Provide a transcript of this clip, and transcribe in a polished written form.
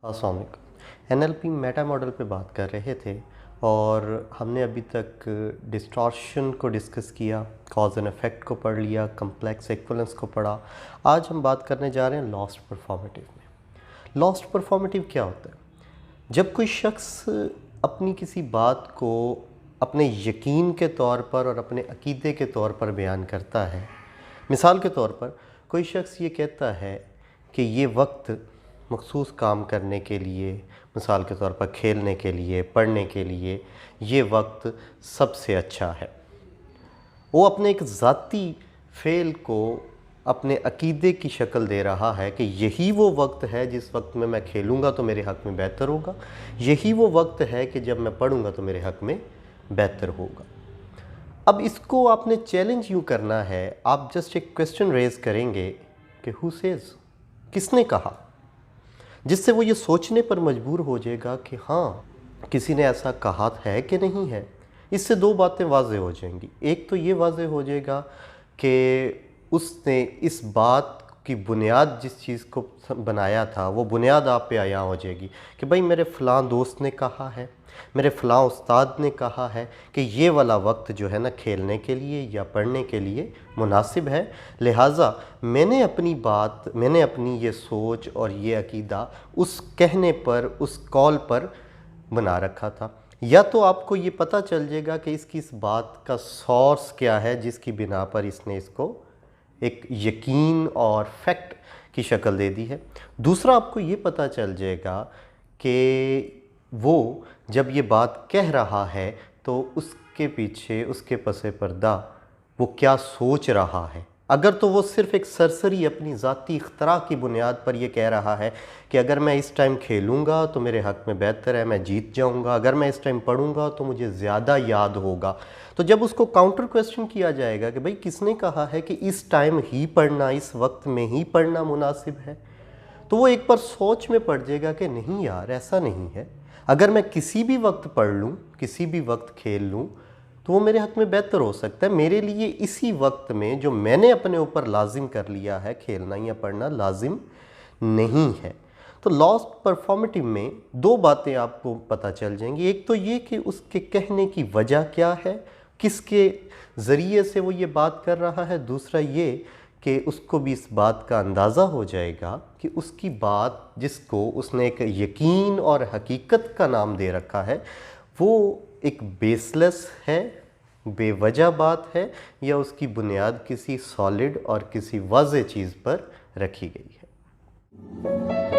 अस्सलाम वालेकुम। NLP Meta model पे बात कर रहे थे और हमने अभी तक डिस्टॉर्शन को डिस्कस किया, कॉज एंड इफ़ेक्ट को पढ़ लिया, कम्प्लेक्स इक्विवेलेंस को पढ़ा। आज हम बात करने जा रहे हैं लॉस्ट परफॉर्मेटिव में। लॉस्ट परफॉर्मेटिव क्या होता है? जब कोई शख्स अपनी किसी बात को अपने यकीन के तौर पर और अपने अकीदे के तौर पर बयान करता है। मिसाल के तौर पर कोई शख्स ये कहता है कि ये वक्त मखसूस काम करने के लिए, मिसाल के तौर पर खेलने के लिए, पढ़ने के लिए ये वक्त सबसे अच्छा है। वो अपने एक ज़ाती फ़ेल को अपने अकीदे की शक्ल दे रहा है कि यही वो वक्त है जिस वक्त में मैं खेलूँगा तो मेरे हक़ में बेहतर होगा, यही वो वक्त है कि जब मैं पढ़ूँगा तो मेरे हक़ में बेहतर होगा। अब इसको आपने चैलेंज यूँ करना है, आप जस्ट एक क्वेश्चन रेज़ करेंगे कि हु सेज़, किसने कहा, जिससे वो ये सोचने पर मजबूर हो जाएगा कि हाँ, किसी ने ऐसा कहा है कि नहीं है। इससे दो बातें वाज़ेह हो जाएंगी। एक तो ये वाज़ेह हो जाएगा कि उसने इस बात की बुनियाद जिस चीज़ को बनाया था वो बुनियाद आप पे आया हो जाएगी कि भाई मेरे फ़लाँ दोस्त ने कहा है, मेरे फ़लाँ उस्ताद ने कहा है कि ये वाला वक्त जो है ना खेलने के लिए या पढ़ने के लिए मुनासिब है, लिहाजा मैंने अपनी ये सोच और ये अकीदा उस कहने पर, उस कॉल पर बना रखा था। या तो आपको ये पता चल जाएगा कि इसकी इस बात का सोर्स क्या है जिसकी बिना पर इसने इसको एक यकीन और फैक्ट की शक्ल दे दी है। दूसरा, आपको ये पता चल जाएगा कि वो जब ये बात कह रहा है तो उसके पीछे, उसके पसे पर्दा वो क्या सोच रहा है। अगर तो वो सिर्फ़ एक सरसरी अपनी ज़ाती इख्तरा की बुनियाद पर ये कह रहा है कि अगर मैं इस टाइम खेलूँगा तो मेरे हक़ में बेहतर है, मैं जीत जाऊँगा, अगर मैं इस टाइम पढ़ूँगा तो मुझे ज़्यादा याद होगा, तो जब उसको काउंटर क्वेश्चन किया जाएगा कि भाई किसने कहा है कि इस टाइम ही पढ़ना, इस वक्त में ही पढ़ना मुनासिब है, तो वो एक बार सोच में पड़ जाएगा कि नहीं यार, ऐसा नहीं है। अगर मैं किसी भी वक्त पढ़ लूँ, किसी भी वक्त खेल लूँ तो वो मेरे हक़ में बेहतर हो सकता है। मेरे लिए इसी वक्त में जो मैंने अपने ऊपर लाजिम कर लिया है, खेलना या पढ़ना लाजिम नहीं है। तो लॉस्ट परफॉर्मेटिव में दो बातें आपको पता चल जाएंगी। एक तो ये कि उसके कहने की वजह क्या है, किसके ज़रिए से वो ये बात कर रहा है। दूसरा ये कि उसको भी इस बात का अंदाज़ा हो जाएगा कि उसकी बात, जिसको उसने एक यकीन और हकीकत का नाम दे रखा है, वो एक बेसलेस है, बेवजह बात है, या उसकी बुनियाद किसी सॉलिड और किसी वाज़ेह चीज़ पर रखी गई है।